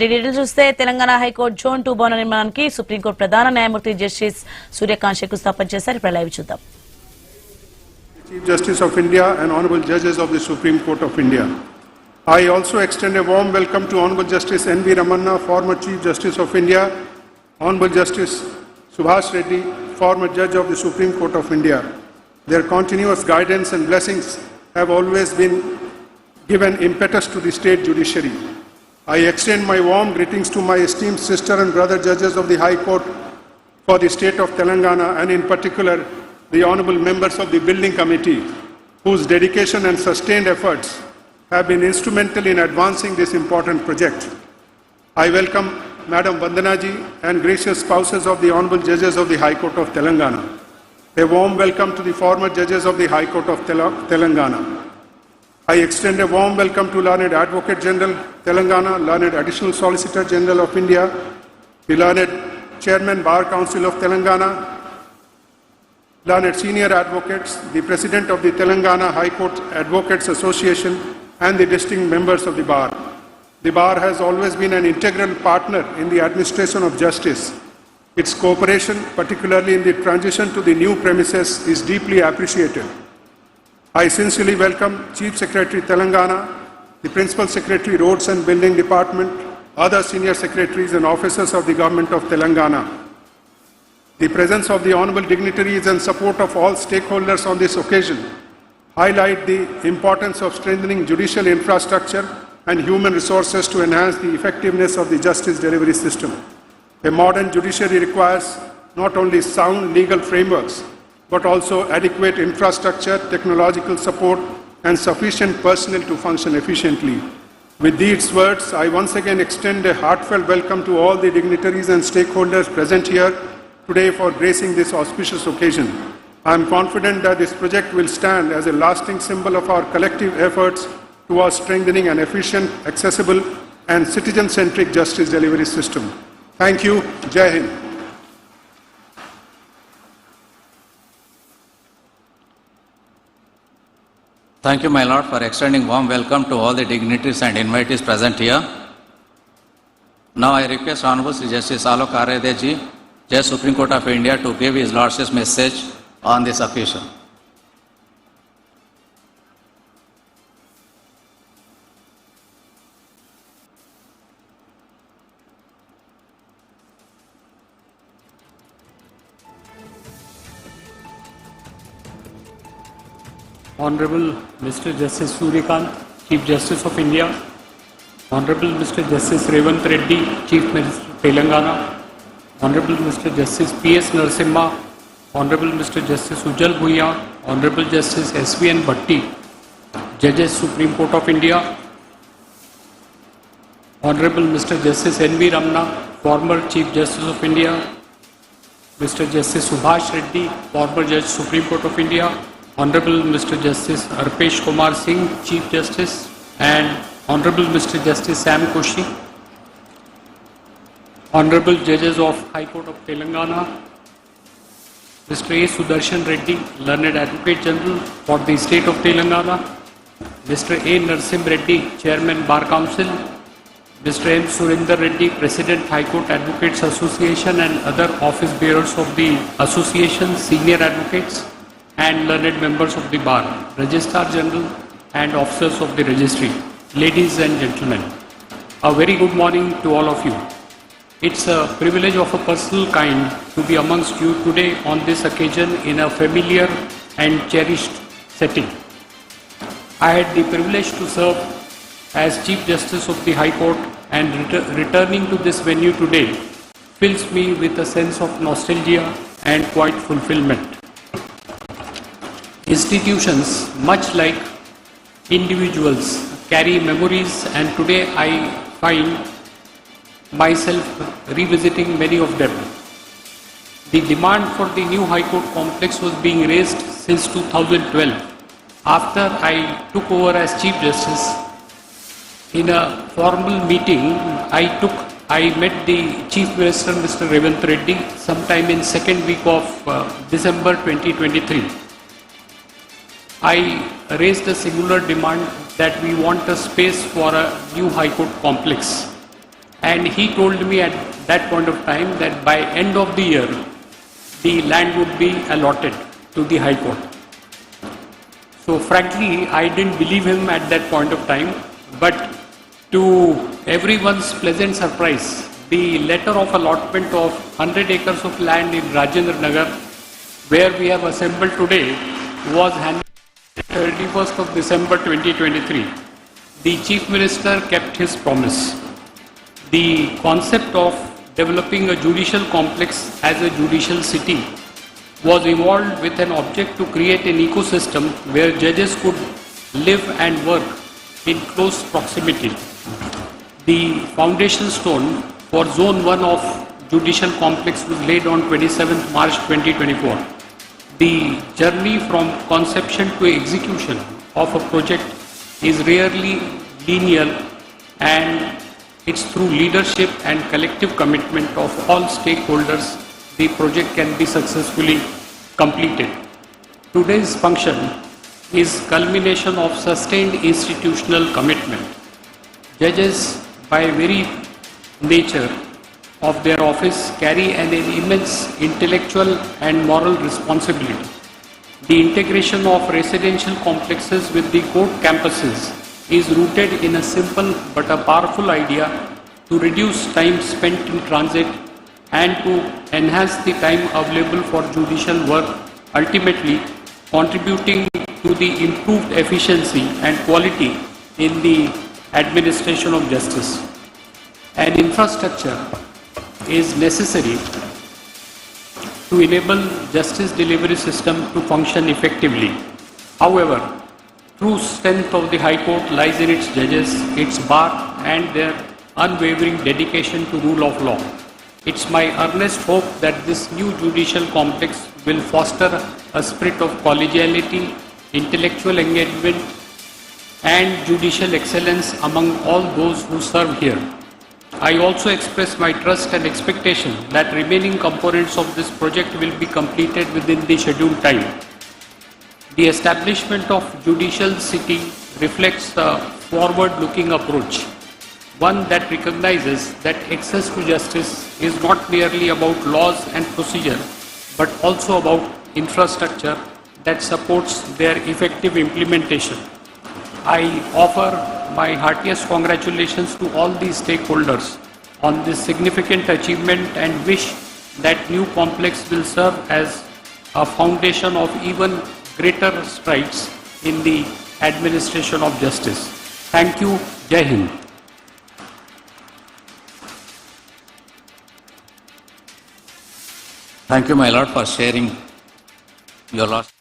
Details చూస్తే Telangana high court zone 2 భవన నిర్మాణానికి సుప్రీంకోర్టు ప్రధాన న్యాయమూర్తి జస్టిస్ సూర్యకాంత్ శంకుస్థాపన చేశారు. ఇప్పుడు లైవ్ చూద్దాం. Chief Justice of India and honorable judges of the Supreme Court of India. I also extend a warm welcome to Honorable Justice N.V. Ramanna, former Chief Justice of India, Honorable Justice Subhash Reddy, former Judge of the Supreme Court of India. Their continuous guidance and blessings have always been given impetus to the state judiciary. I extend my warm greetings to my esteemed sister and brother judges of the High Court for the state of Telangana and in particular the honorable members of the Building Committee whose dedication and sustained efforts have been instrumental in advancing this important project. I welcome Madam Vandanaji and gracious spouses of the honorable judges of the High Court of Telangana. A warm welcome to the former judges of the High Court of Telangana. I extend a warm welcome to Learned Advocate General Telangana, Learned Additional Solicitor General of India, the Learned Chairman Bar Council of Telangana, Learned Senior Advocates, the President of the Telangana High Court Advocates Association, and the distinguished members of the Bar. The Bar has always been an integral partner in the administration of justice. Its cooperation, particularly in the transition to the new premises, is deeply appreciated. I sincerely welcome Chief Secretary Telangana, the Principal Secretary Roads and Building Department, other senior secretaries and officers of the Government of Telangana. The presence of the honorable dignitaries and support of all stakeholders on this occasion highlight the importance of strengthening judicial infrastructure and human resources to enhance the effectiveness of the justice delivery system. A modern judiciary requires not only sound legal frameworks, but also adequate infrastructure, technological support, and sufficient personnel to function efficiently. With these words, I once again extend a heartfelt welcome to all the dignitaries and stakeholders present here today for gracing this auspicious occasion. I am confident that this project will stand as a lasting symbol of our collective efforts towards strengthening an efficient, accessible, and citizen-centric justice delivery system. Thank you. Jai Hind. Thank you, my Lord, for extending warm welcome to all the dignitaries and invitees present here. Now I request Honorable Sri Justice Alok Aradeji, Judge Supreme Court of India, to give his Lordship's message on this occasion. Honorable Mr. Justice Suryakant, Chief Justice of India, Honorable Mr. Justice Revanth Reddy, Chief Minister Telangana, Honorable Mr. Justice P.S. Narasimha, Honorable Mr. Justice Ujjal Bhuiyan, Honorable Justice S.V.N. Bhatti, Judges Supreme Court of India, Honorable Mr. Justice N.V. Ramanna, former Chief Justice of India, Mr. Justice Subhash Reddy, former Judge Supreme Court of India, Honorable Mr. Justice Arpesh Kumar Singh, Chief Justice, and Honorable Mr. Justice Sam Koshi, Honorable Judges of High Court of Telangana, Mr. A. Sudarshan Reddy, Learned Advocate General for the State of Telangana, Mr. A. Narsim Reddy, Chairman Bar Council, Mr. M. Surinder Reddy, President High Court Advocates Association, and other office bearers of the association, senior advocates, and learned members of the Bar, Registrar General, and officers of the registry. Ladies and gentlemen, a very good morning to all of you. It's a privilege of a personal kind to be amongst you today on this occasion in a familiar and cherished setting. I had the privilege to serve as Chief Justice of the High Court, and returning to this venue today fills me with a sense of nostalgia and quite fulfillment. Institutions, much like individuals, carry memories, and today I find myself revisiting many of them. The demand for the new High Court complex was being raised since 2012. After I took over as Chief Justice, in a formal meeting I met the Chief Minister, Mr. Revanth Reddy, sometime in second week of December 2023. I raised a singular demand that we want a space for a new High Court complex. and he told me at that point of time that by end of the year, the land would be allotted to the High Court. So frankly, I didn't believe him at that point of time, but to everyone's pleasant surprise, the letter of allotment of 100 acres of land in Rajendra Nagar, where we have assembled today, was handed 31st of December 2023. The Chief Minister kept his promise. The concept of developing a judicial complex as a judicial city was evolved with an object to create an ecosystem where judges could live and work in close proximity. The foundation stone for Zone 1 of judicial complex was laid on 27th March 2024. The journey from conception to execution of a project is rarely linear, and it's through leadership and collective commitment of all stakeholders the project can be successfully completed. Today's function is culmination of sustained institutional commitment. Judges, by very nature of their office, carry an immense intellectual and moral responsibility. The integration of residential complexes with the court campuses is rooted in a simple but a powerful idea to reduce time spent in transit and to enhance the time available for judicial work, ultimately contributing to the improved efficiency and quality in the administration of justice. An infrastructure is necessary to enable justice delivery system to function effectively. However, true strength of the High Court lies in its judges, its bar, and their unwavering dedication to rule of law. It's my earnest hope that this new judicial complex will foster a spirit of collegiality, intellectual engagement, and judicial excellence among all those who serve here. I also express my trust and expectation that remaining components of this project will be completed within the scheduled time. The establishment of judicial city reflects a forward-looking approach, one that recognizes that access to justice is not merely about laws and procedure, but also about infrastructure that supports their effective implementation. I offer my heartiest congratulations to all the stakeholders on this significant achievement and wish that new complex will serve as a foundation of even greater strides in the administration of justice. Thank you. Jai Hind. Thank you, my lord, for sharing your last.